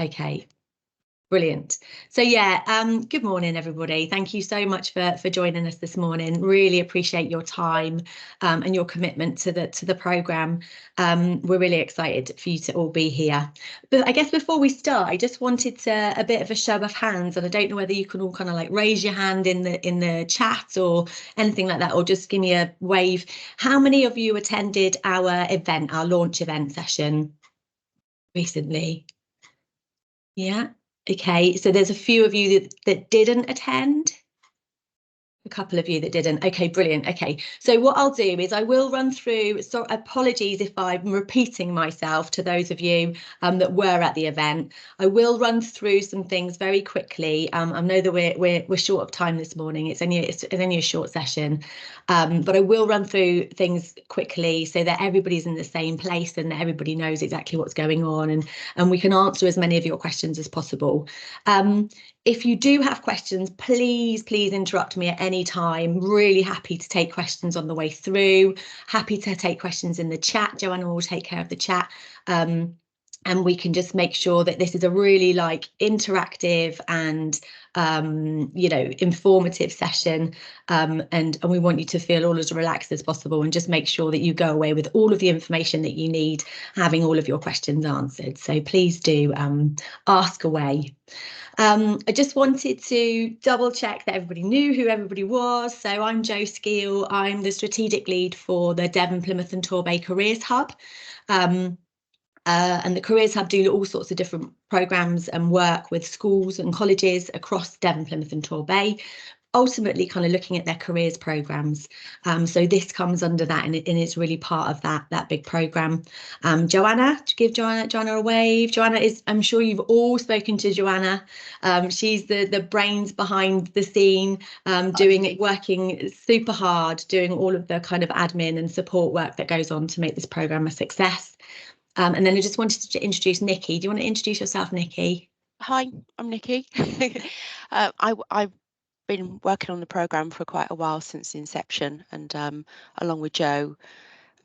Okay. Brilliant. So yeah, good morning, everybody. Thank you so much for joining us this morning. Really appreciate your time and your commitment to the programme. We're really excited for you to all be here. But I guess before we start, I just wanted a bit of a show of hands, and I don't know whether you can all kind of like raise your hand in the chat or anything like that, or just give me a wave. How many of you attended our event, our launch event session recently? Yeah. Okay, so there's a few of you that didn't attend. A couple of you that didn't. Okay, brilliant. Okay, so what I'll do is I will run through, so apologies if I'm repeating myself to those of you that were at the event. I will run through some things very quickly. I know that we're short of time this morning. It's only a short session, but I will run through things quickly so that everybody's in the same place and that everybody knows exactly what's going on, and we can answer as many of your questions as possible. If you do have questions, please interrupt me at any time. Really happy to take questions on the way through. Happy to take questions in the chat. Joanna will take care of the chat. And we can just make sure that this is a really like interactive and informative session, and we want you to feel all as relaxed as possible, and just make sure that you go away with all of the information that you need, having all of your questions answered. So please do ask away. I just wanted to double check that everybody knew who everybody was. So I'm Jo Skeel. I'm the strategic lead for the Devon, Plymouth and Torbay Careers Hub. And the Careers Hub do all sorts of different programmes and work with schools and colleges across Devon, Plymouth and Torbay, ultimately kind of looking at their careers programmes. So this comes under that, and it's really part of that big programme. Joanna, give Joanna a wave. Joanna is, I'm sure you've all spoken to Joanna. She's the brains behind the scene, working super hard, doing all of the kind of admin and support work that goes on to make this programme a success. And then I just wanted to introduce Nikki. Do you want to introduce yourself, Nikki? Hi, I'm Nikki. I've been working on the programme for quite a while, since the inception, and along with Jo,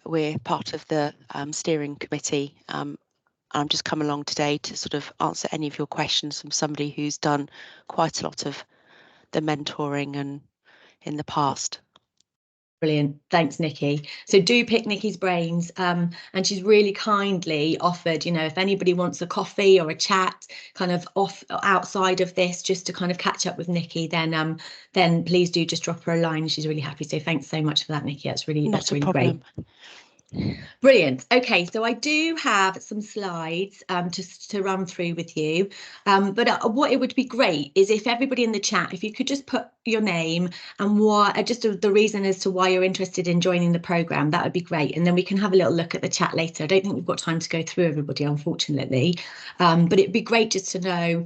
we're part of the steering committee. I'm just come along today to sort of answer any of your questions from somebody who's done quite a lot of the mentoring and in the past. Brilliant. Thanks, Nikki. So do pick Nikki's brains, and she's really kindly offered, if anybody wants a coffee or a chat kind of outside of this, just to kind of catch up with Nikki, then please do just drop her a line. She's really happy. So thanks so much for that, Nikki. That's really great. Brilliant. Okay, so I do have some slides to run through with you, but what it would be great is if everybody in the chat, if you could just put your name and just the reason as to why you're interested in joining the programme, that would be great. And then we can have a little look at the chat later. I don't think we've got time to go through everybody, unfortunately, but it'd be great just to know,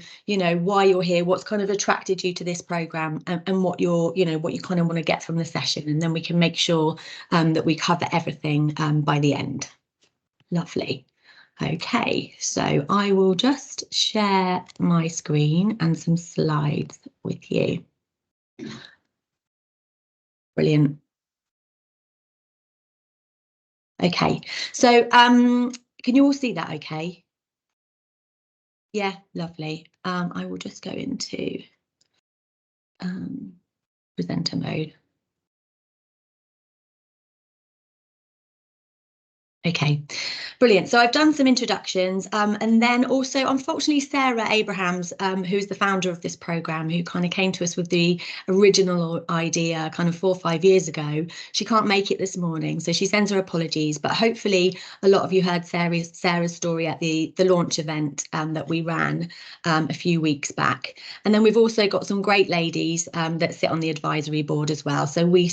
why you're here, what's kind of attracted you to this programme, and what what you kind of want to get from the session, and then we can make sure that we cover everything by the end. Lovely. Okay, so I will just share my screen and some slides with you. Brilliant. Okay, so can you all see that okay? Yeah, lovely. I will just go into presenter mode. Okay, brilliant. So I've done some introductions, and then also, unfortunately, Sarah Abrahams, who's the founder of this programme, who kind of came to us with the original idea kind of 4 or 5 years ago. She can't make it this morning, so she sends her apologies, but hopefully a lot of you heard Sarah's story at the launch event that we ran a few weeks back. And then we've also got some great ladies that sit on the advisory board as well. So we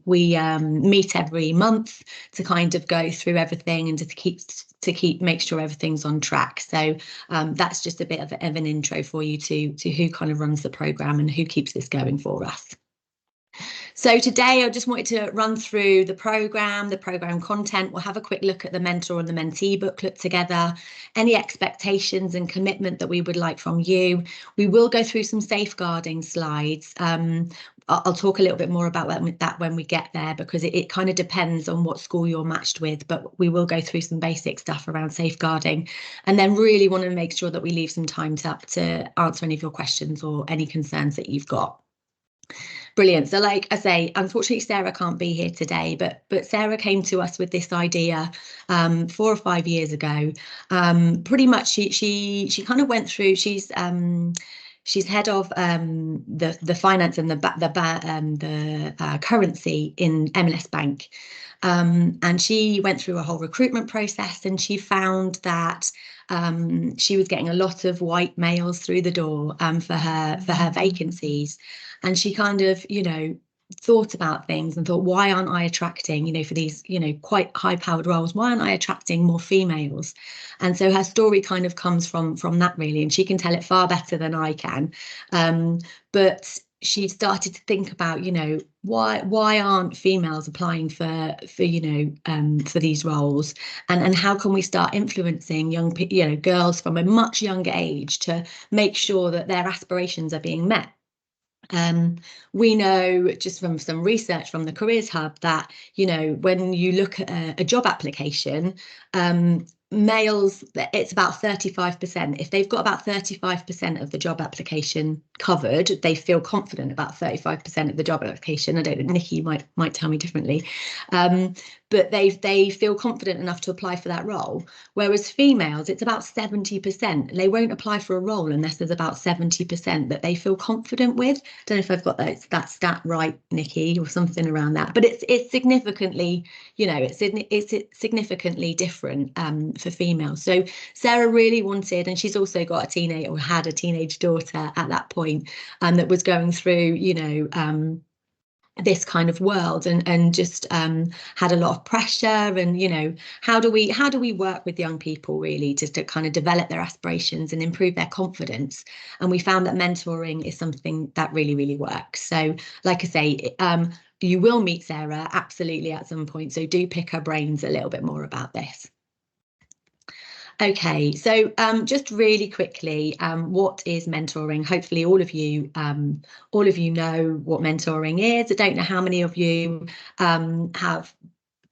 meet every month to kind of go through everything and to make sure everything's on track. So that's just a bit of an intro for you to who kind of runs the programme and who keeps this going for us. So today I just wanted to run through the programme content. We'll have a quick look at the mentor and the mentee booklet together, any expectations and commitment that we would like from you. We will go through some safeguarding slides. I'll talk a little bit more about that when we get there, because it kind of depends on what school you're matched with, but we will go through some basic stuff around safeguarding, and then really want to make sure that we leave some time to answer any of your questions or any concerns that you've got. Brilliant. So like I say, unfortunately, Sarah can't be here today, but Sarah came to us with this idea 4 or 5 years ago. Pretty much she kind of went through, she's head of the finance and the currency in MLS Bank. And she went through a whole recruitment process, and she found that she was getting a lot of white males through the door for her vacancies. And she kind of, thought about things and thought, why aren't I attracting, for these, quite high powered roles, why aren't I attracting more females? And so her story kind of comes from that, really, and she can tell it far better than I can. But she started to think about, why aren't females applying for these roles, and how can we start influencing young girls from a much younger age to make sure that their aspirations are being met. We know just from some research from the Careers Hub that, when you look at a job application, males, it's about 35%. If they've got about 35% of the job application covered, they feel confident about 35% of the job application. I don't know, Nikki might tell me differently, but they feel confident enough to apply for that role. Whereas females, it's about 70%. They won't apply for a role unless there's about 70% that they feel confident with. Don't know if I've got that stat right, Nikki, or something around that. But it's significantly, it's significantly different for females. So Sarah really wanted, and she's also got had a teenage daughter at that point, that was going through, this kind of world, and just had a lot of pressure, and how do we work with young people really just to kind of develop their aspirations and improve their confidence. And we found that mentoring is something that really, really works. So like I say, you will meet Sarah absolutely at some point, so do pick her brains a little bit more about this. Okay, so just really quickly, what is mentoring? Hopefully all of you know what mentoring is. I don't know how many of you have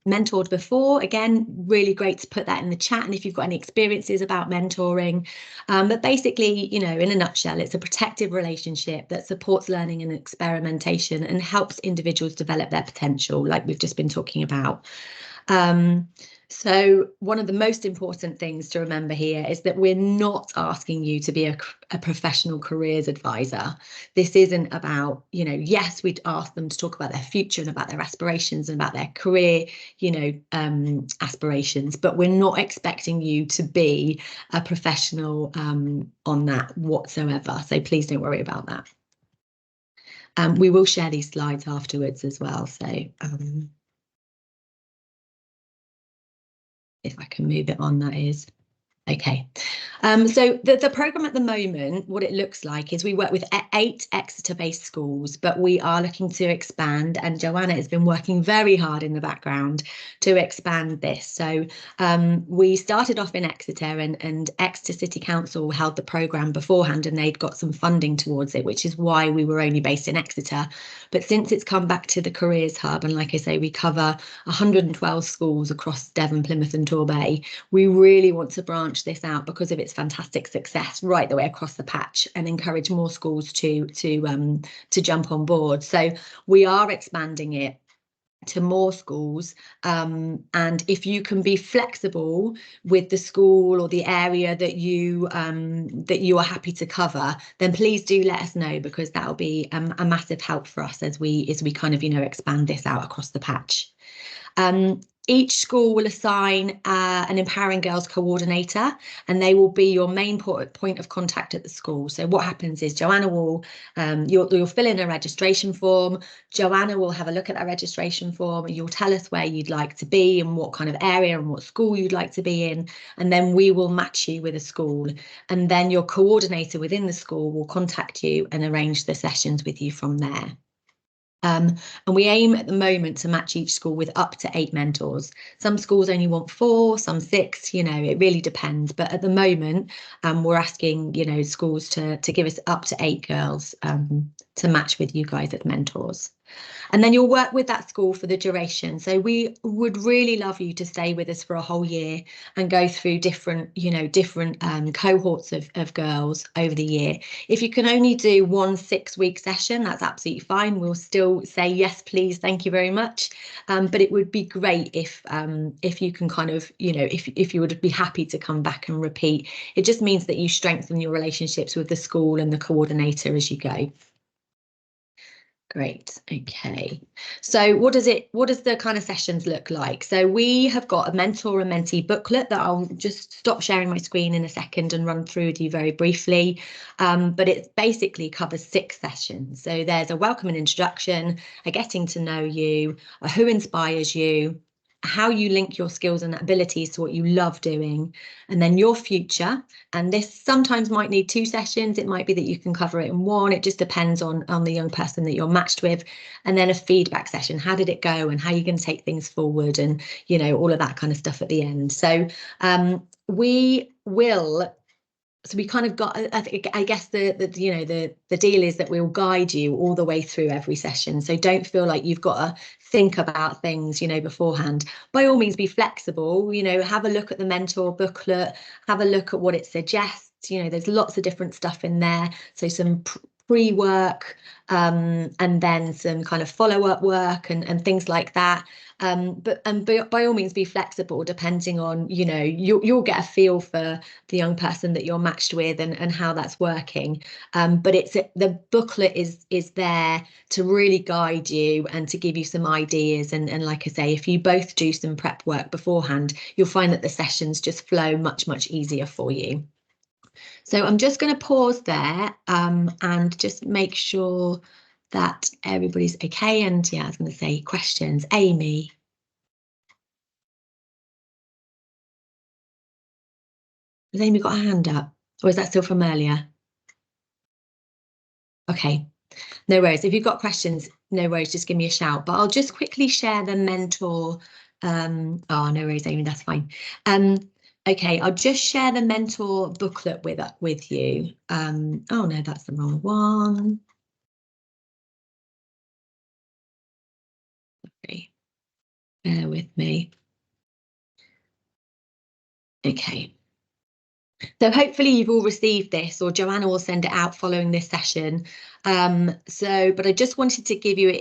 mentored before. Again, really great to put that in the chat, and if you've got any experiences about mentoring. But basically, in a nutshell, it's a protective relationship that supports learning and experimentation and helps individuals develop their potential, like we've just been talking about. So one of the most important things to remember here is that we're not asking you to be a professional careers advisor. This isn't about, yes, we'd ask them to talk about their future and about their aspirations and about their career, aspirations, but we're not expecting you to be a professional on that whatsoever. So please don't worry about that. We will share these slides afterwards as well. So if I can move it on, that is. Okay, so the programme at the moment, what it looks like is we work with 8 Exeter-based schools, but we are looking to expand, and Joanna has been working very hard in the background to expand this. So we started off in Exeter, and Exeter City Council held the programme beforehand, and they'd got some funding towards it, which is why we were only based in Exeter. But since it's come back to the Careers Hub, and like I say, we cover 112 schools across Devon, Plymouth and Torbay, we really want to branch this out because of its fantastic success right the way across the patch, and encourage more schools to jump on board. So we are expanding it to more schools, and if you can be flexible with the school or the area that you are happy to cover, then please do let us know, because that'll be a massive help for us as we kind of expand this out across the patch. Each school will assign an Empowering Girls coordinator, and they will be your main point of contact at the school. So what happens is Joanna will, you'll fill in a registration form. Joanna will have a look at that registration form, and you'll tell us where you'd like to be and what kind of area and what school you'd like to be in. And then we will match you with a school. And then your coordinator within the school will contact you and arrange the sessions with you from there. And we aim at the moment to match each school with up to 8 mentors. Some schools only want 4, some 6, it really depends. But at the moment, we're asking, schools to give us up to 8 girls to match with you guys as mentors. And then you'll work with that school for the duration. So we would really love you to stay with us for a whole year and go through different cohorts of girls over the year. If you can only do 1 6-week session, that's absolutely fine. We'll still say yes, please, thank you very much. But it would be great if you can kind of, if you would be happy to come back and repeat. It just means that you strengthen your relationships with the school and the coordinator as you go. Great. Okay. So what does the kind of sessions look like? So we have got a mentor and mentee booklet that I'll just stop sharing my screen in a second and run through with you very briefly. But it basically covers 6 sessions. So there's a welcome and introduction, a getting to know you, a who inspires you, how you link your skills and abilities to what you love doing, and then your future. And this sometimes might need 2 sessions. It might be that you can cover it in 1. It just depends on the young person that you're matched with. And then a feedback session. How did it go and how are you going to take things forward, and all of that kind of stuff at the end. So we kind of got, I guess the deal is that we'll guide you all the way through every session. So don't feel like you've got to think about things, beforehand. By all means, be flexible, have a look at the mentor booklet, have a look at what it suggests. There's lots of different stuff in there. So some pre-work and then some kind of follow-up work and things like that. But by all means, be flexible depending on, you'll get a feel for the young person that you're matched with and how that's working. But the booklet is there to really guide you and to give you some ideas. And like I say, if you both do some prep work beforehand, you'll find that the sessions just flow much, much easier for you. So I'm just going to pause there and just make sure that everybody's okay. And yeah, I was going to say questions. Amy. Has Amy got a hand up? Or is that still from earlier? Okay, no worries. If you've got questions, no worries, just give me a shout. But I'll just quickly share the mentor. Oh, no worries, Amy, that's fine. Okay, I'll just share the mentor booklet with you. Oh no, that's the wrong one. Okay, bear with me. Okay. So hopefully you've all received this, or Joanna will send it out following this session. But I just wanted to give you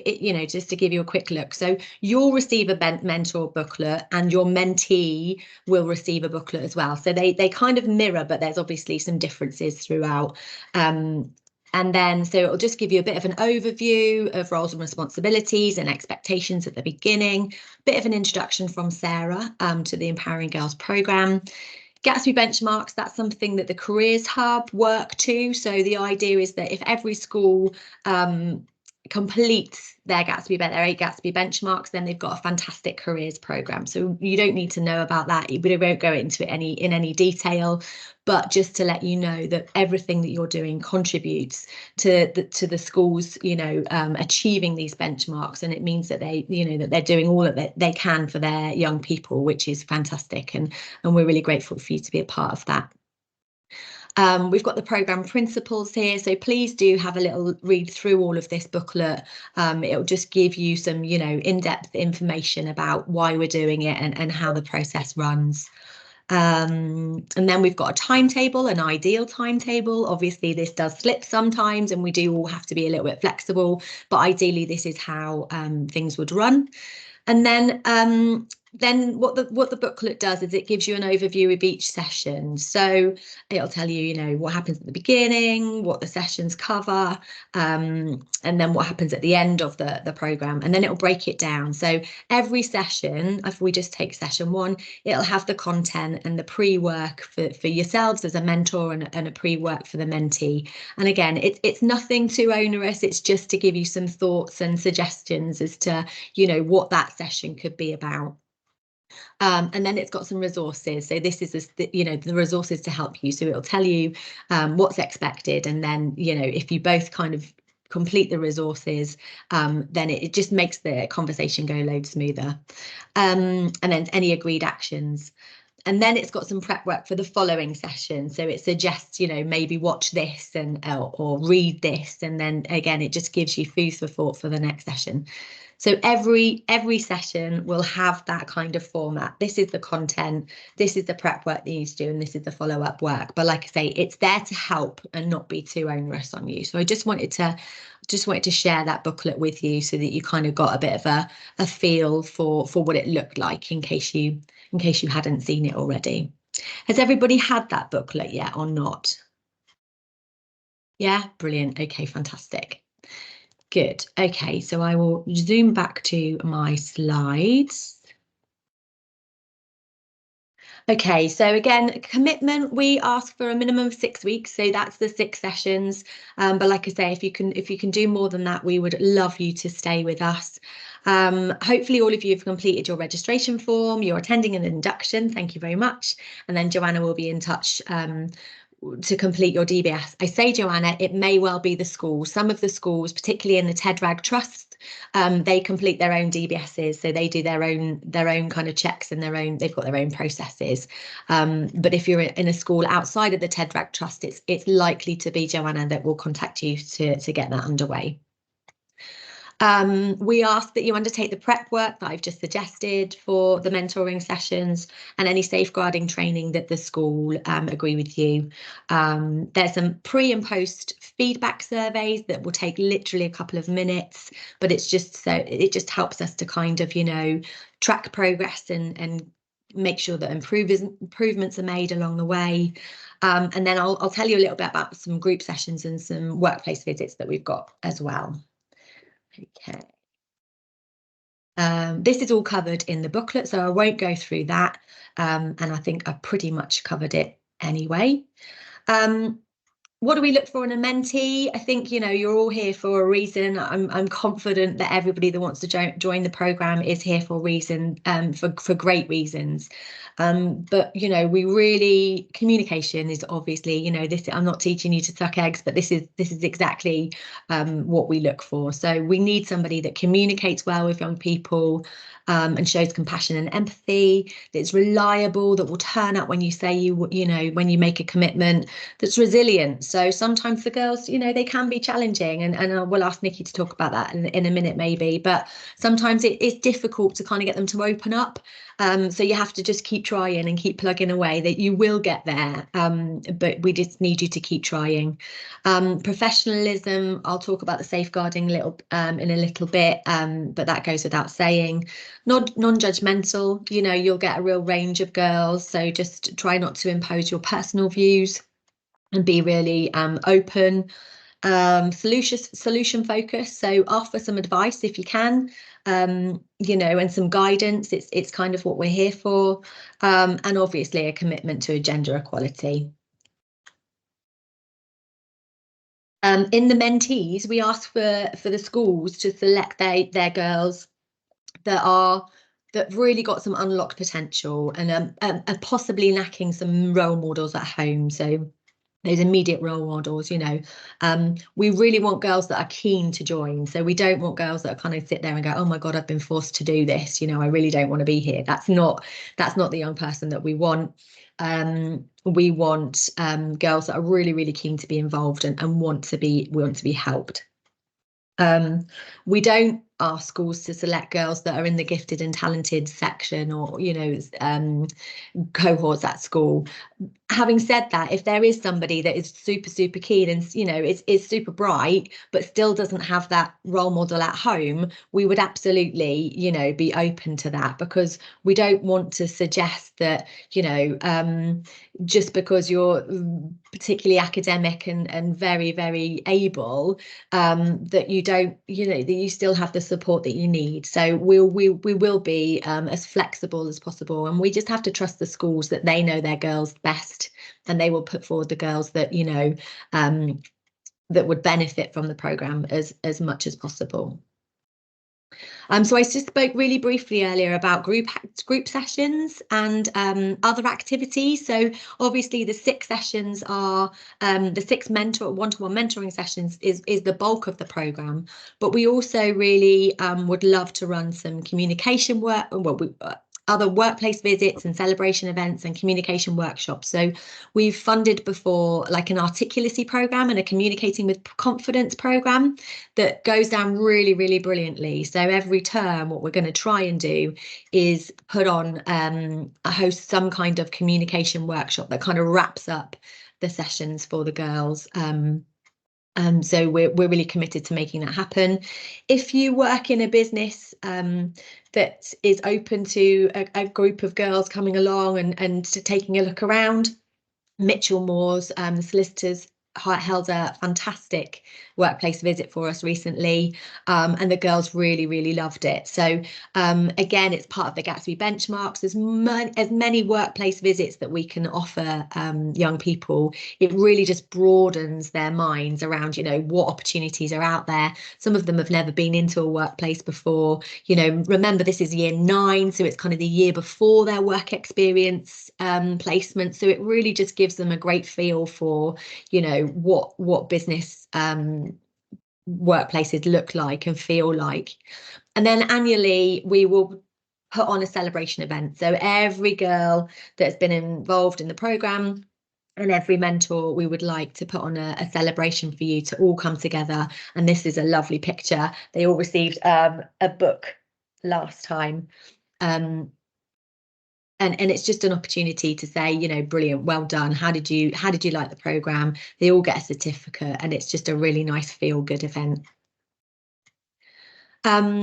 just to give you a quick look. So you'll receive a mentor booklet and your mentee will receive a booklet as well. So they kind of mirror, but there's obviously some differences throughout. And then, so it'll just give you a bit of an overview of roles and responsibilities and expectations at the beginning, bit of an introduction from Sarah to the Empowering Girls programme. Gatsby benchmarks, that's something that the Careers Hub work to. So the idea is that if every school completes their 8 Gatsby benchmarks, then they've got a fantastic careers programme. So you don't need to know about that. We won't go into it in any detail, but just to let you know that everything that you're doing contributes to the schools, achieving these benchmarks, and it means that that they're doing all that they can for their young people, which is fantastic, and we're really grateful for you to be a part of that. We've got the programme principles here, so please do have a little read through all of this booklet. It'll just give you some, in-depth information about why we're doing it and how the process runs. And then we've got a timetable, an ideal timetable. Obviously, this does slip sometimes, and we do all have to be a little bit flexible, but ideally, this is how things would run. And then what the booklet does is it gives you an overview of each session. So it'll tell you, what happens at the beginning, what the sessions cover, and then what happens at the end of the programme. And then it'll break it down. So every session, if we just take session 1, it'll have the content and the pre-work for yourselves as a mentor and a pre-work for the mentee. And again, it's nothing too onerous. It's just to give you some thoughts and suggestions as to, what that session could be about. And then it's got some resources. So this is the resources to help you. So it'll tell you what's expected, and then if you both kind of complete the resources, then it just makes the conversation go loads smoother. And then any agreed actions. And then it's got some prep work for the following session. So it suggests, you know, maybe watch this and or read this. And then again, it just gives you food for thought for the next session. So every session will have that kind of format. This is the content, this is the prep work that you need to do, and this is the follow-up work. But like I say, it's there to help and not be too onerous on you. So I just wanted to share that booklet with you so that you kind of got a bit of a feel for what it looked like in case you hadn't seen it already. Has everybody had that booklet yet or not? Yeah, brilliant. Okay, fantastic. Good. Okay, so I will zoom back to my slides. Okay, so again, commitment, we ask for a minimum of 6 weeks, so that's the 6 sessions. But like I say, if you can do more than that, we would love you to stay with us. Hopefully all of you have completed your registration form, you're attending an induction, thank you very much. And then Joanna will be in touch to complete your DBS. I say, Joanna, it may well be the school. Some of the schools, particularly in the TEDRAG Trust, they complete their own DBSs, so they do their own kind of checks and they've got their own processes. But if you're in a school outside of the TEDRAG Trust, it's likely to be Joanna that will contact you to get that underway. We ask that you undertake the prep work that I've just suggested for the mentoring sessions and any safeguarding training that the school agree with you. There's some pre and post feedback surveys that will take literally a couple of minutes, but it just helps us to kind of, you know, track progress and make sure that improvements are made along the way. And then I'll tell you a little bit about some group sessions and some workplace visits that we've got as well. Okay. This is all covered in the booklet, so I won't go through that. And I think I've pretty much covered it anyway. What do we look for in a mentee? I think, you know, you're all here for a reason. I'm confident that everybody that wants to join the programme is here for a reason, for great reasons. But, you know, communication is obviously, you know, I'm not teaching you to suck eggs, but this is exactly what we look for. So we need somebody that communicates well with young people, and shows compassion and empathy, that's reliable, that will turn up when you say when you make a commitment, that's resilient. So sometimes the girls, you know, they can be challenging, and we'll ask Nikki to talk about that in a minute maybe, but sometimes it is difficult to kind of get them to open up. So you have to just keep trying and keep plugging away, that you will get there, but we just need you to keep trying. Professionalism, I'll talk about the safeguarding in a little bit, but that goes without saying. Non-judgmental, you know, you'll get a real range of girls, so just try not to impose your personal views and be really open. Solution focused, so offer some advice if you can, you know, and some guidance. It's kind of what we're here for, and obviously a commitment to gender equality. In the mentees, we ask for the schools to select their girls that really got some unlocked potential and are possibly lacking some role models at home. So those immediate role models, you know, we really want girls that are keen to join. So we don't want girls that kind of sit there and go, oh my God, I've been forced to do this, you know, I really don't want to be here. That's not the young person that we want. We want girls that are really, really keen to be involved and want to be helped. We don't ask schools to select girls that are in the gifted and talented section, or, you know, cohorts at school. Having said that, if there is somebody that is super keen and, you know, is super bright but still doesn't have that role model at home, we would absolutely, you know, be open to that, because we don't want to suggest that, you know, just because you're particularly academic and very, very able, that you don't, you know, that you still have the support that you need. So we will be as flexible as possible, and we just have to trust the schools that they know their girls best, and they will put forward the girls that, you know, that would benefit from the programme as much as possible. So I just spoke really briefly earlier about group sessions and other activities. So obviously the 6 sessions are the 6 one-to-one mentoring sessions is the bulk of the programme, but we also really would love to run some communication work. Well, other workplace visits and celebration events and communication workshops. So we've funded before like an articulacy program and a communicating with confidence program that goes down really, really brilliantly. So every term, what we're going to try and do is put on host some kind of communication workshop that kind of wraps up the sessions for the girls. So we're really committed to making that happen. If you work in a business that is open to a group of girls coming along and taking a look around, Mitchell Moores, the solicitors, held a fantastic workplace visit for us recently, and the girls really loved it. So again, it's part of the Gatsby benchmarks. There's as many workplace visits that we can offer young people. It really just broadens their minds around, you know, what opportunities are out there. Some of them have never been into a workplace before. You know, remember this is year 9, so it's kind of the year before their work experience placement. So it really just gives them a great feel for, you know, what business workplaces look like and feel like. And then annually we will put on a celebration event. So every girl that's been involved in the programme and every mentor, we would like to put on a celebration for you to all come together. And this is a lovely picture. They all received a book last time. And it's just an opportunity to say, you know, brilliant, well done. How did you like the programme? They all get a certificate, and it's just a really nice feel-good event.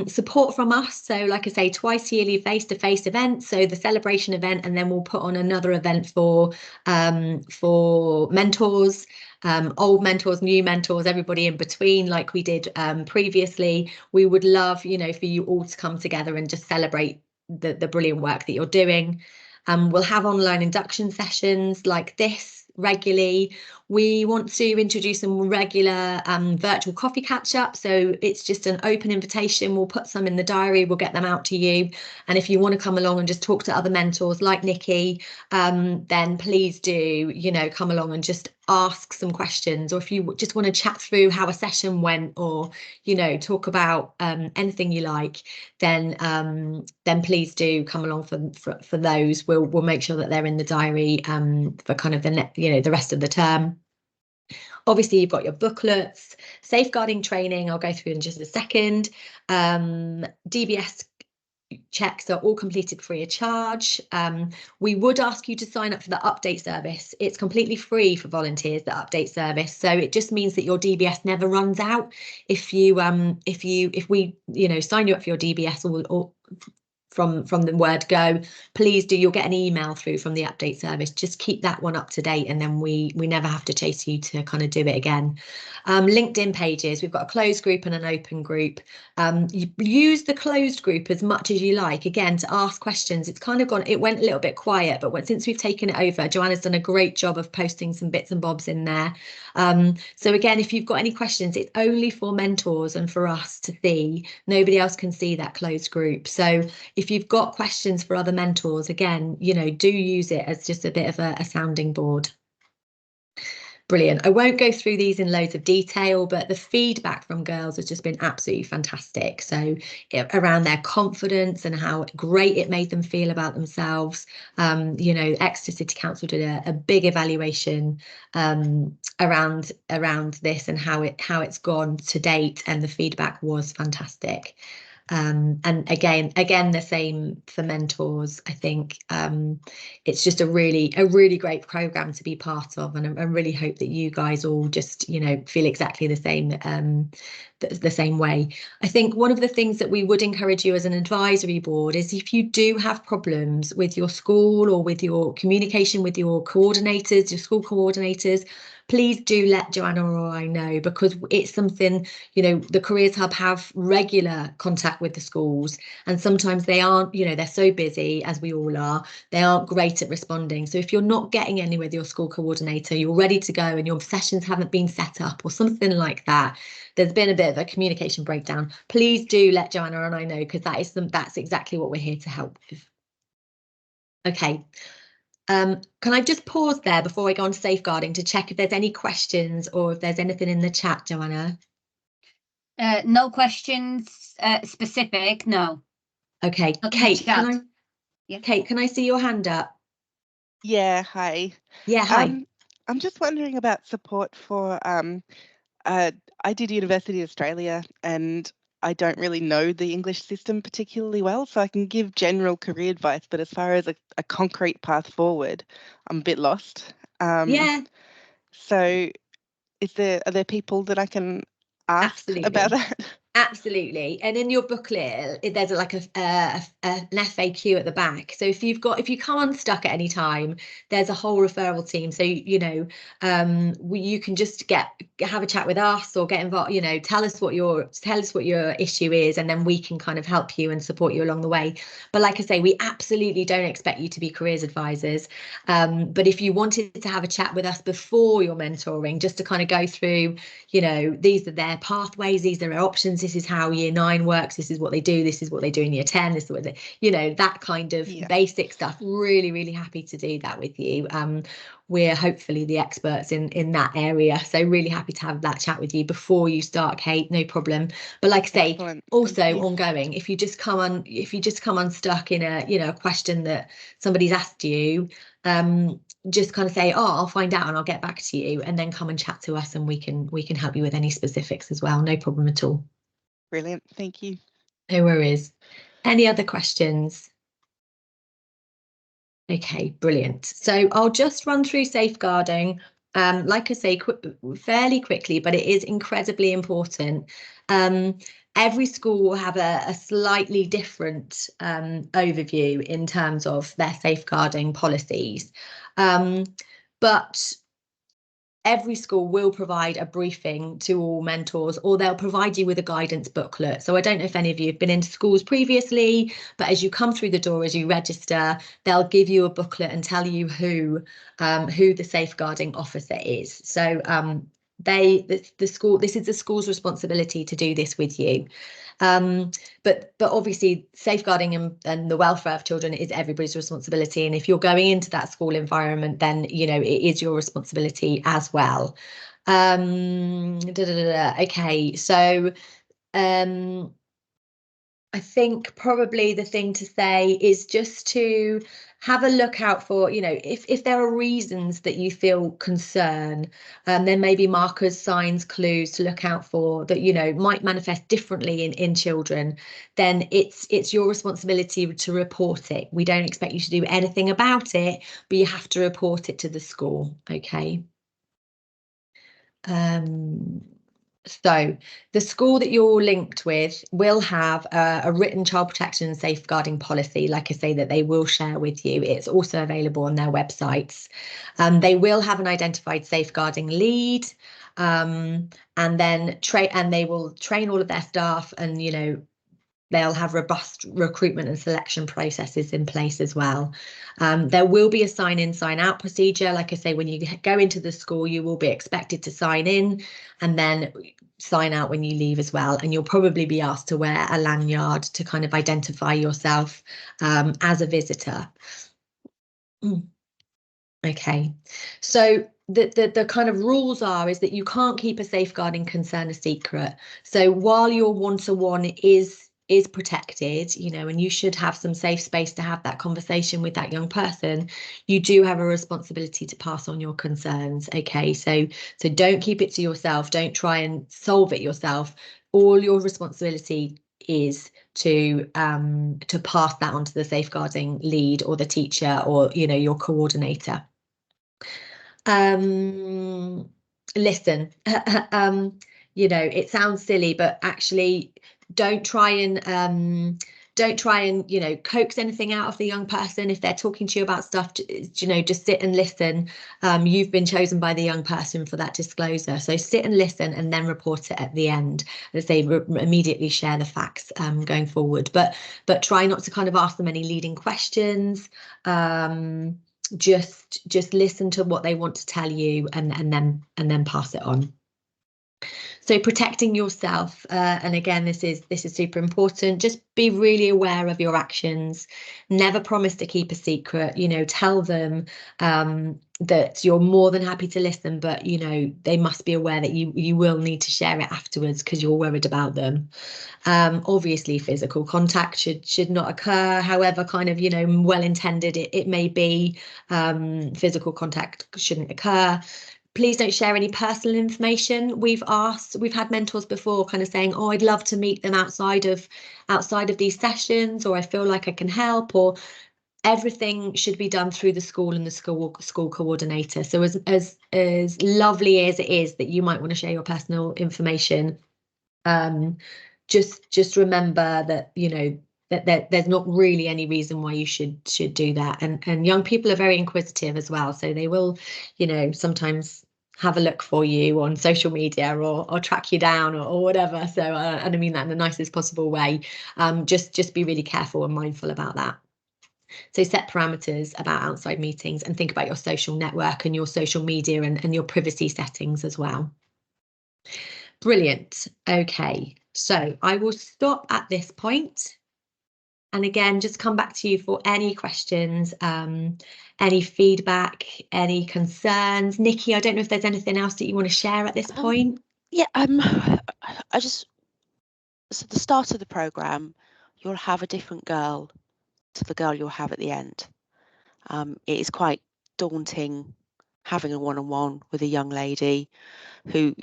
Support from us. So like I say, twice yearly face-to-face events. So the celebration event, and then we'll put on another event for mentors, old mentors, new mentors, everybody in between, like we did previously. We would love, you know, for you all to come together and just celebrate the brilliant work that you're doing. We'll have online induction sessions like this regularly. We want to introduce some regular virtual coffee catch-up. So it's just an open invitation. We'll put some in the diary. We'll get them out to you. And if you want to come along and just talk to other mentors like Nikki, then please do, you know, come along and just ask some questions. Or if you just want to chat through how a session went, or, you know, talk about anything you like, then please do come along for those. We'll make sure that they're in the diary for kind of the rest of the term. Obviously, you've got your booklets, safeguarding training, I'll go through in just a second. DBS checks are all completed free of charge. We would ask you to sign up for the update service. It's completely free for volunteers, the update service. So it just means that your DBS never runs out. If we, you know, sign you up for your DBS or from the word go, please do, you'll get an email through from the update service. Just keep that one up to date, and then we never have to chase you to kind of do it again. LinkedIn pages, we've got a closed group and an open group. You use the closed group as much as you like, again, to ask questions. It's kind of it went a little bit quiet, but since we've taken it over, Joanna's done a great job of posting some bits and bobs in there. So again, if you've got any questions, it's only for mentors and for us to see. Nobody else can see that closed group. So if you've got questions for other mentors, again, you know, do use it as just a bit of a sounding board. Brilliant. I won't go through these in loads of detail, but the feedback from girls has just been absolutely fantastic. So around their confidence and how great it made them feel about themselves. You know, Exeter City Council did a big evaluation around this and how it's gone to date, and the feedback was fantastic. And again the same for mentors. I think it's just a really great program to be part of, and I really hope that you guys all just, you know, feel exactly the same way. I think one of the things that we would encourage you as an advisory board is, if you do have problems with your school or with your communication with your coordinators, your school coordinators, please do let Joanna or I know, because it's something, you know, the Careers Hub have regular contact with the schools, and sometimes they aren't, you know, they're so busy, as we all are, they aren't great at responding. So if you're not getting anywhere with your school coordinator, you're ready to go and your sessions haven't been set up or something like that, there's been a bit of a communication breakdown, please do let Joanna and I know, because that's exactly what we're here to help with. Okay. Can I just pause there before I go on to safeguarding to check if there's any questions or if there's anything in the chat, Joanna? No questions specific, no. Okay, Kate, Yeah, Kate, can I see your hand up? Yeah, hi. Yeah, hi. I'm just wondering about support for I did University of Australia and I don't really know the English system particularly well, so I can give general career advice, but as far as a concrete path forward, I'm a bit lost. Yeah, So are there people that I can ask about absolutely. that? Absolutely. And in your booklet, there's like an FAQ at the back. So if you come unstuck at any time, there's a whole referral team. So, you can just have a chat with us or get involved, tell us what your issue is, and then we can kind of help you and support you along the way. But like I say, we absolutely don't expect you to be careers advisors. But if you wanted to have a chat with us before your mentoring, just to kind of go through, these are their pathways, these are their options, this is how year 9 works, this is what they do, this is what they do in year 10, this is what they, that kind of basic stuff. Really, really happy to do that with you. We're hopefully the experts in that area, so really happy to have that chat with you before you start, Kate, no problem. But like I say, Excellent. also ongoing, if you just come unstuck in a question that somebody's asked you, just kind of say, oh, I'll find out and I'll get back to you, and then come and chat to us, and we can help you with any specifics as well. No problem at all. Brilliant. Thank you. No worries. Any other questions? Okay, brilliant. So I'll just run through safeguarding, like I say, fairly quickly, but it is incredibly important. Every school will have a slightly different overview in terms of their safeguarding policies. But every school will provide a briefing to all mentors, or they'll provide you with a guidance booklet. So I don't know if any of you have been into schools previously, but as you come through the door, as you register, they'll give you a booklet and tell you who the safeguarding officer is. So the school, this is the school's responsibility to do this with you. But obviously safeguarding and the welfare of children is everybody's responsibility. And if you're going into that school environment, then, it is your responsibility as well. Okay, so I think probably the thing to say is just to have a look out for, if there are reasons that you feel concern, there may be markers, signs, clues to look out for that, might manifest differently in children. Then it's your responsibility to report it. We don't expect you to do anything about it, but you have to report it to the school. Okay. So the school that you're linked with will have a written child protection and safeguarding policy, like I say, that they will share with you. It's also available on their websites. They will have an identified safeguarding lead, and then they will train all of their staff, and they'll have robust recruitment and selection processes in place as well. There will be a sign in, sign out procedure. Like I say, when you go into the school, you will be expected to sign in and then sign out when you leave as well. And you'll probably be asked to wear a lanyard to kind of identify yourself as a visitor. Okay, so the kind of rules is that you can't keep a safeguarding concern a secret. So while your one-to-one is protected, and you should have some safe space to have that conversation with that young person, you do have a responsibility to pass on your concerns. Okay, so don't keep it to yourself. Don't try and solve it yourself. All your responsibility is to pass that on to the safeguarding lead or the teacher or your coordinator. Listen, it sounds silly, but actually don't try and coax anything out of the young person. If they're talking to you about stuff, just sit and listen. You've been chosen by the young person for that disclosure, so sit and listen and then report it at the end. As they immediately share the facts going forward, but try not to kind of ask them any leading questions. Just listen to what they want to tell you and then pass it on. So protecting yourself, and again, this is super important. Just be really aware of your actions. Never promise to keep a secret. You know, tell them that you're more than happy to listen, but you know they must be aware that you will need to share it afterwards because you're worried about them. Obviously, physical contact should not occur. However, kind of well intended it may be, physical contact shouldn't occur. Please don't share any personal information. We've had mentors before kind of saying, oh, I'd love to meet them outside of these sessions, or I feel like I can help, or everything should be done through the school and the school coordinator. So as lovely as it is that you might want to share your personal information, just remember that that there's not really any reason why you should do that. And young people are very inquisitive as well, so they will sometimes have a look for you on social media or track you down or whatever. So and I mean that in the nicest possible way. Just be really careful and mindful about that. So set parameters about outside meetings and think about your social network and your social media and your privacy settings as well. Brilliant. Okay, so I will stop at this point. And again, just come back to you for any questions, any feedback, any concerns. Nikki, I don't know if there's anything else that you want to share at this point. Yeah, so the start of the programme, you'll have a different girl to the girl you'll have at the end. It is quite daunting having a one-on-one with a young lady who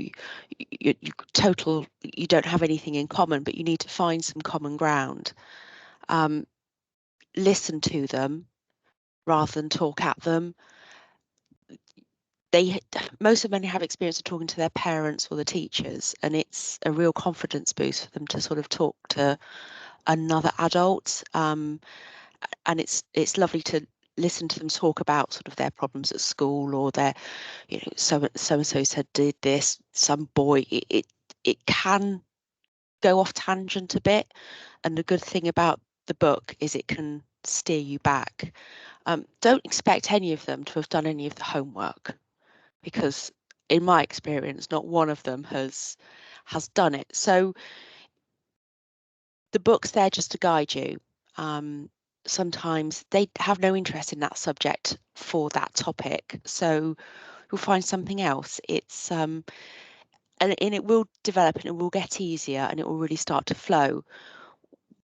you don't have anything in common, but you need to find some common ground. Listen to them rather than talk at them. Most of them have experience of talking to their parents or the teachers, and it's a real confidence boost for them to sort of talk to another adult. And it's lovely to listen to them talk about sort of their problems at school, or their, so and so said did this, some boy. It can go off tangent a bit, and the good thing about the book is it can steer you back. Don't expect any of them to have done any of the homework, because in my experience, not one of them has done it. So the book's there just to guide you. Sometimes they have no interest in that subject for that topic, so you'll find something else. It's and it will develop and it will get easier and it will really start to flow.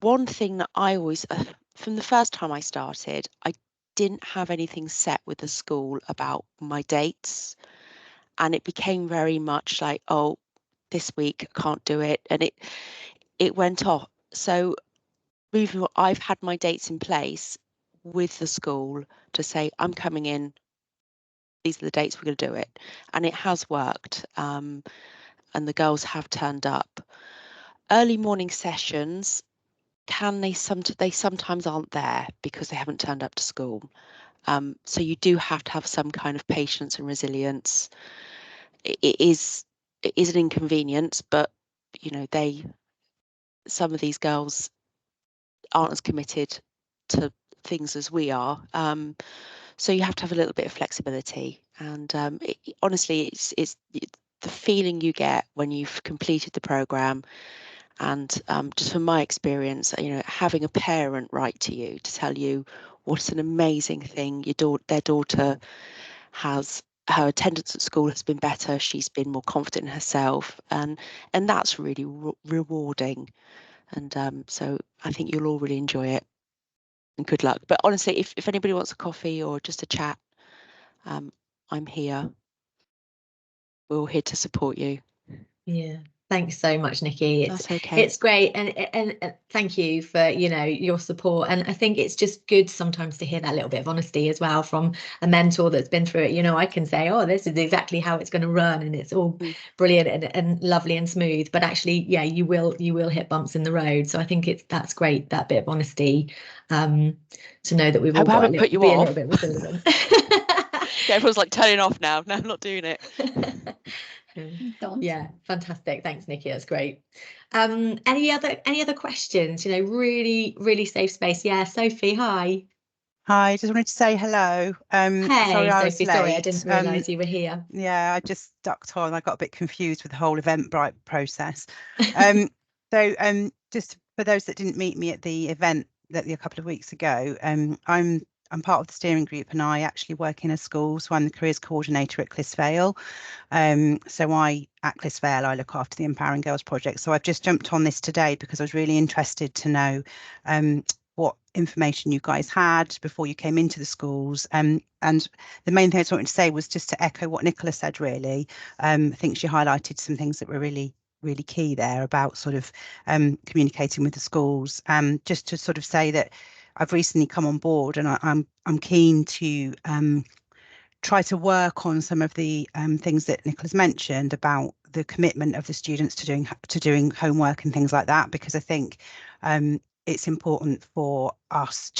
One thing that I always, from the first time I started, I didn't have anything set with the school about my dates, and it became very much like, oh, this week I can't do it, and it went off. So I've had my dates in place with the school to say, I'm coming in, these are the dates we're going to do it, and it has worked, and the girls have turned up. Early morning sessions, they sometimes aren't there because they haven't turned up to school. So you do have to have some kind of patience and resilience. It is an inconvenience, but some of these girls aren't as committed to things as we are. So you have to have a little bit of flexibility. And honestly, it's the feeling you get when you've completed the programme. And just from my experience, having a parent write to you to tell you what an amazing thing their daughter has, her attendance at school has been better, she's been more confident in herself, and that's really rewarding. And so I think you'll all really enjoy it. And good luck. But honestly, if anybody wants a coffee or just a chat, I'm here. We're all here to support you. Yeah. Thanks so much, Nikki. That's okay. It's great, and thank you for your support. And I think it's just good sometimes to hear that little bit of honesty as well from a mentor that's been through it. I can say, oh, this is exactly how it's going to run, and it's all brilliant and lovely and smooth. But actually, yeah, you will hit bumps in the road. So I think that's great, that bit of honesty, to know that we've all got to be a little bit resilient. Yeah, everyone's like turning off now. No, I'm not doing it. Yeah, fantastic. Thanks, Nikki. That's great. Any other questions? Really safe space. Yeah, Sophie, hi. Hi, just wanted to say hello. Sorry Hey, I was Sophie, sorry, I late. didn't realise you were here. Yeah, I just ducked on. I got a bit confused with the whole Eventbrite process. Just for those that didn't meet me at the event a couple of weeks ago, I'm part of the steering group and I actually work in a school, so I'm the careers coordinator at Clisvale. So at Clisvale, I look after the Empowering Girls project. So I've just jumped on this today because I was really interested to know what information you guys had before you came into the schools. And the main thing I just wanted to say was just to echo what Nicola said, really. I think she highlighted some things that were really key there about sort of communicating with the schools. Just to sort of say that I've recently come on board and I'm keen to try to work on some of the things that Nicola's mentioned about the commitment of the students to doing homework and things like that, because I think it's important for us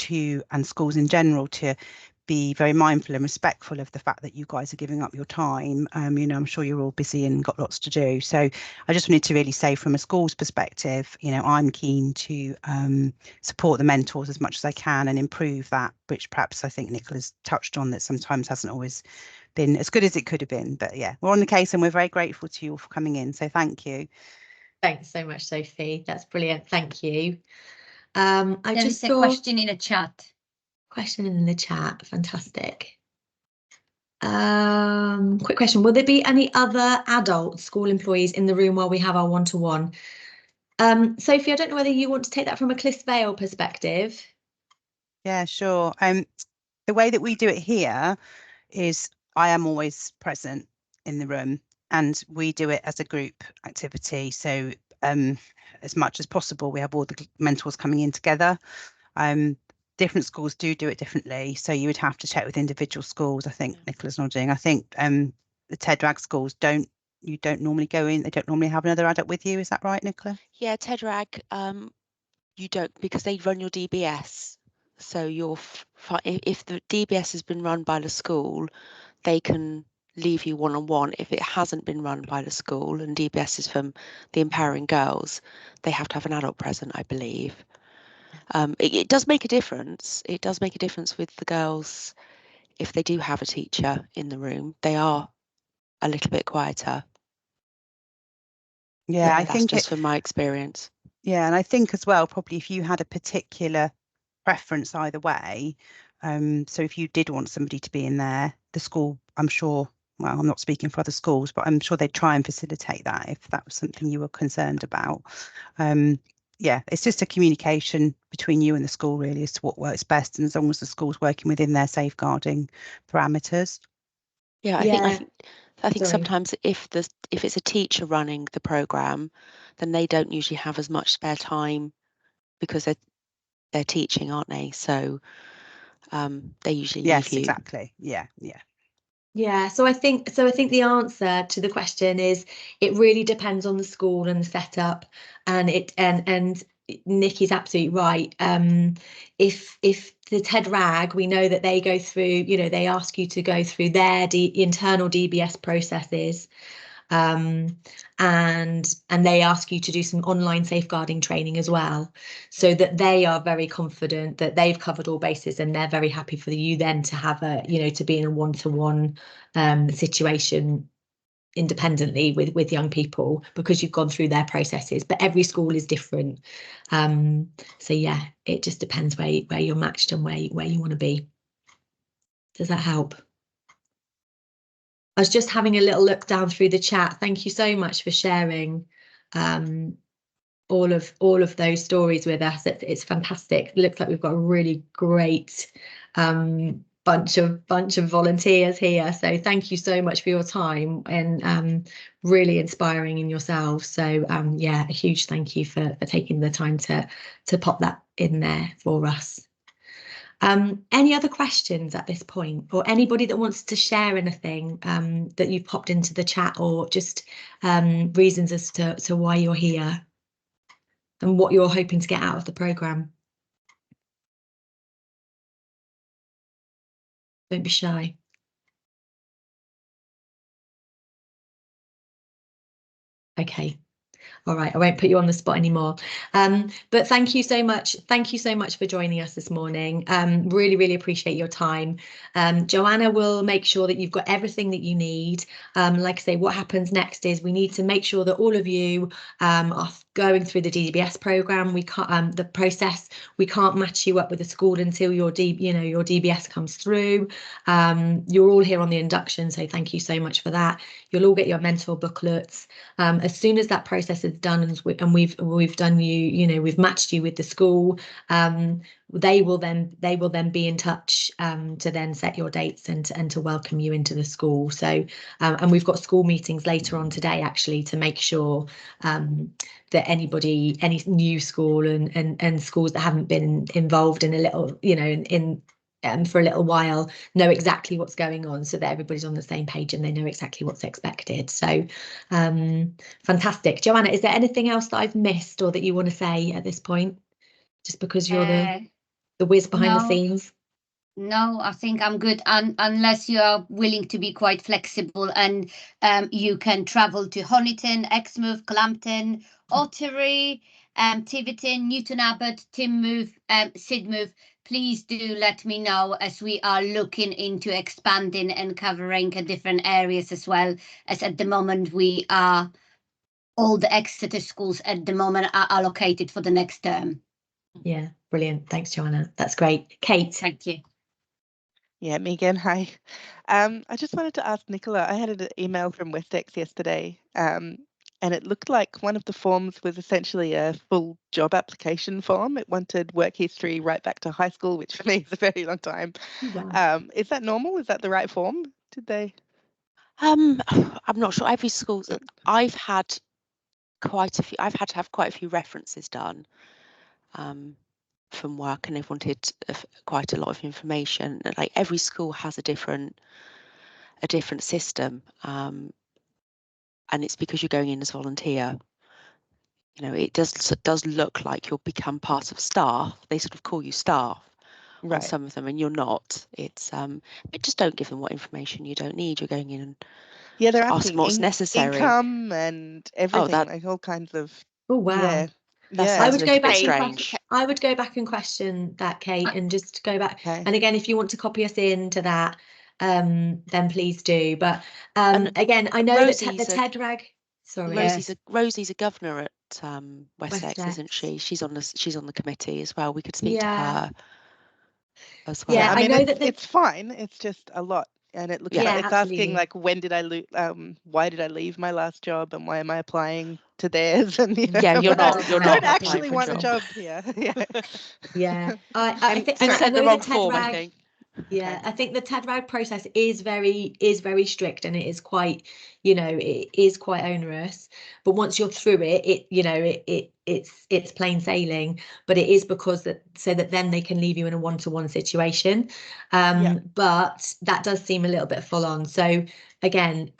and schools in general to be very mindful and respectful of the fact that you guys are giving up your time. I'm sure you're all busy and got lots to do. So I just wanted to really say, from a school's perspective, I'm keen to support the mentors as much as I can and improve that, which perhaps I think Nicola's touched on, that sometimes hasn't always been as good as it could have been. But yeah, we're on the case and we're very grateful to you all for coming in. So thank you. Thanks so much, Sophie. That's brilliant. Thank you. There is a question in the chat. Question in the chat. Fantastic. Quick question. Will there be any other adult school employees in the room while we have our one-to-one? Sophie, I don't know whether you want to take that from a Clisvale perspective. Yeah, sure. The way that we do it here is I am always present in the room and we do it as a group activity. So as much as possible, we have all the mentors coming in together. Different schools do it differently. So you would have to check with individual schools. I think Nicola's nodding. I think the TEDRAG schools don't normally go in. They don't normally have another adult with you. Is that right, Nicola? Yeah, TEDRAG, you don't, because they run your DBS. So if the DBS has been run by the school, they can leave you one-on-one. If it hasn't been run by the school and DBS is from the Empowering Girls, they have to have an adult present, I believe. It does make a difference. It does make a difference with the girls. If they do have a teacher in the room, they are a little bit quieter. Yeah, I that's think just from my experience. Yeah, and I think as well, probably if you had a particular preference either way, so if you did want somebody to be in there, the school, I'm sure, well, I'm not speaking for other schools, but I'm sure they'd try and facilitate that if that was something you were concerned about. Yeah, it's just a communication between you and the school really as to what works best, and as long as the school's working within their safeguarding parameters. Yeah, Yeah. I think Sorry. sometimes if it's a teacher running the program, then they don't usually have as much spare time because they're teaching, aren't they? So they usually leave Yes, you. exactly. Yeah. Yeah, so I think the answer to the question is it really depends on the school and the setup, and Nikki's absolutely right. If the TEDRAG, we know that they go through, they ask you to go through their internal DBS processes. And they ask you to do some online safeguarding training as well, so that they are very confident that they've covered all bases and they're very happy for you then to have to be in a one-to-one situation independently with young people, because you've gone through their processes. But every school is different, so yeah, it just depends where you're matched and where you want to be. Does that help? I was just having a little look down through the chat. Thank you so much for sharing all of those stories with us. It's fantastic. It looks like we've got a really great bunch of volunteers here. So thank you so much for your time, and really inspiring in yourselves. So yeah, a huge thank you for taking the time to pop that in there for us. Any other questions at this point, or anybody that wants to share anything that you've popped into the chat, or just reasons as to why you're here and what you're hoping to get out of the programme? Don't be shy. Okay. All right, I won't put you on the spot anymore. But thank you so much. Thank you so much for joining us this morning. Really, really appreciate your time. Joanna will make sure that you've got everything that you need. Like I say, what happens next is we need to make sure that all of you are going through the DBS program. We can't the process. We can't match you up with a school until your your DBS comes through. You're all here on the induction, so thank you so much for that. You'll all get your mentor booklets. As soon as that process is done and we've done we've matched you with the school, they will then be in touch to then set your dates and to welcome you into the school. So and we've got school meetings later on today actually to make sure that any new school and schools that haven't been involved in a little in for a little while know exactly what's going on, so that everybody's on the same page and they know exactly what's expected. So fantastic. Joanna, is there anything else that I've missed or that you want to say at this point, just because you're the whiz behind the scenes? No, I think I'm good, unless you are willing to be quite flexible and you can travel to Honiton, Exmouth, Clampton, Ottery, Tiverton, Newton Abbot, Teignmouth, Sidmouth. Please do let me know, as we are looking into expanding and covering different areas as well, as at the moment we are, all the Exeter schools at the moment are allocated for the next term. Yeah, brilliant. Thanks, Joanna. That's great. Kate. Thank you. Yeah, me again. Hi. I just wanted to ask Nicola, I had an email from Westex yesterday, and it looked like one of the forms was essentially a full job application form. It wanted work history right back to high school, which for me is a very long time. Wow. Is that normal? Is that the right form? Did they? I'm not sure. Every school, I've had to have quite a few references done from work, and they've wanted quite a lot of information. Like every school has a different system, and it's because you're going in as volunteer. It does look like you'll become part of staff. They sort of call you staff on some of them, and you're not. It's but just don't give them what information you don't need. You're going in and they're ask asking them what's necessary. Income and everything, like all kinds of. Oh wow. I would go back. Strange. I would go back and question that, Kate, and just go back. Okay. And again, if you want to copy us into that, then please do. But again, I know that the TEDRAG. Sorry, Rosie's a governor at Westex, isn't she? She's on the committee as well. We could speak to her as well. Yeah, I mean, know that it's fine. It's just a lot, and it looks like it's asking like, when did I why did I leave my last job, and why am I applying to theirs? And you're not. I don't actually want a job here. I think sent the wrong form, I think. Yeah, I think the TEDRAG process is very strict, and it is quite, it is quite onerous. But once you're through it, it's plain sailing. But it is because so that then they can leave you in a one-to-one situation. But that does seem a little bit full on. So again,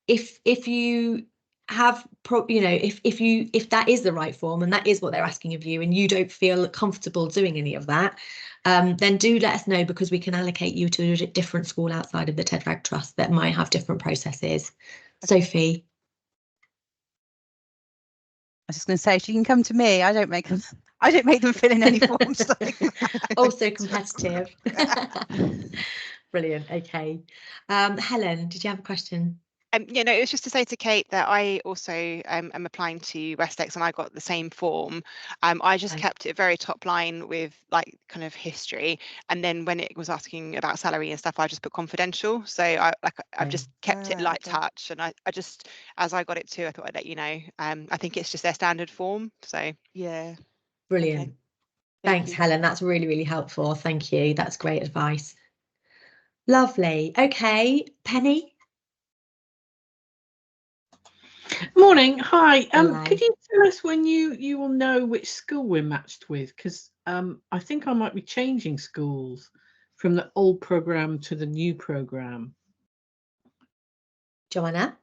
if you have if that is the right form and that is what they're asking of you, and you don't feel comfortable doing any of that, then do let us know, because we can allocate you to a different school outside of the TEDRAG Trust that might have different processes. Sophie. I was just going to say, she can come to me. I don't make them fill in any forms. Also competitive. Brilliant. Okay. Helen, did you have a question? It was just to say to Kate that I also am applying to Westex, and I got the same form. I just kept it very top line with like kind of history, and then when it was asking about salary and stuff, I just put confidential. So I've just kept it light touch, and I just, as I got it too, I thought I'd let you know. I think it's just their standard form. So yeah, brilliant. Okay. Thanks, Helen. That's really, really helpful. Thank you. That's great advice. Lovely. Okay, Penny. Morning. Hi. Could you tell us when you will know which school we're matched with? Because I think I might be changing schools from the old programme to the new programme. Joanna?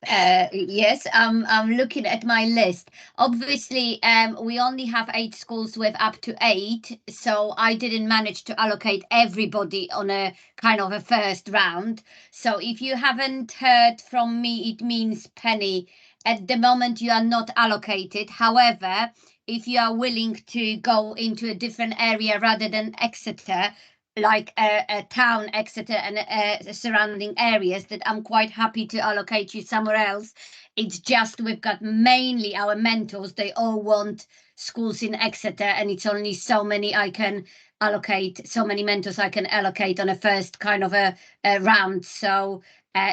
Yes, I'm looking at my list. Obviously, we only have 8 schools with up to 8, so I didn't manage to allocate everybody on a kind of a first round. So if you haven't heard from me, it means, Penny, at the moment you are not allocated. However, if you are willing to go into a different area rather than Exeter, like a town, Exeter, and surrounding areas, that I'm quite happy to allocate you somewhere else. It's just we've got mainly our mentors, they all want schools in Exeter, and it's only so many I can allocate, so many mentors I can allocate on a first kind of a round. So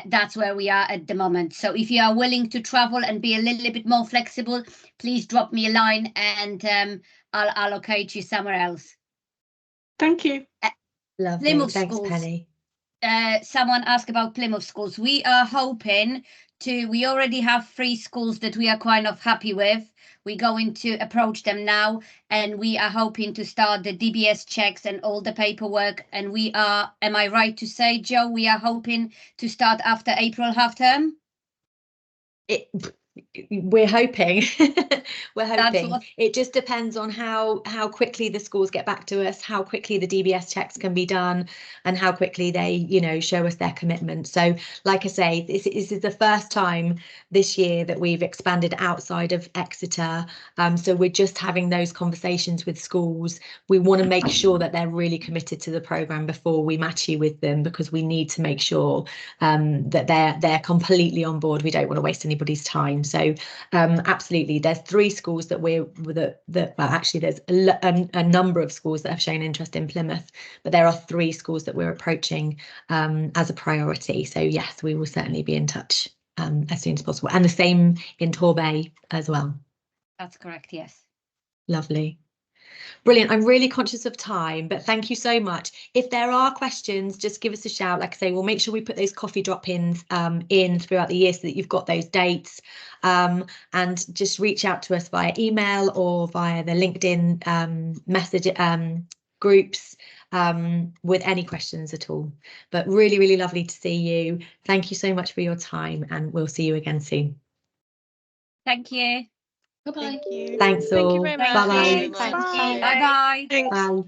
that's where we are at the moment. So if you are willing to travel and be a little bit more flexible, please drop me a line, and I'll allocate you somewhere else. Thank you. Lovely. Plymouth Thanks, schools. Penny. Someone asked about Plymouth schools. We are hoping to, we already have 3 schools that we are kind of happy with. We're going to approach them now, and we are hoping to start the DBS checks and all the paperwork. And we are, am I right to say, Joe, we are hoping to start after April half term? We're hoping. We're That's hoping. what- It just depends on how quickly the schools get back to us, how quickly the DBS checks can be done, and how quickly they, you know, show us their commitment. So, like I say, this is the first time this year that we've expanded outside of Exeter. So we're just having those conversations with schools. We want to make sure that they're really committed to the programme before we match you with them, because we need to make sure that they're completely on board. We don't want to waste anybody's time. So absolutely, there's 3 schools that well, actually there's a number of schools that have shown interest in Plymouth, but there are 3 schools that we're approaching as a priority. So yes, we will certainly be in touch as soon as possible, and the same in Torbay as well. That's correct, yes. Lovely. Brilliant. I'm really conscious of time, but thank you so much. If there are questions, just give us a shout. Like I say, we'll make sure we put those coffee drop-ins in throughout the year so that you've got those dates, and just reach out to us via email or via the LinkedIn message groups with any questions at all. But really, really lovely to see you. Thank you so much for your time, and we'll see you again soon. Thank you. Thank you. Thanks all. Thank you very much. Bye-bye. Thank you. Bye. Bye-bye. Thanks. Bye.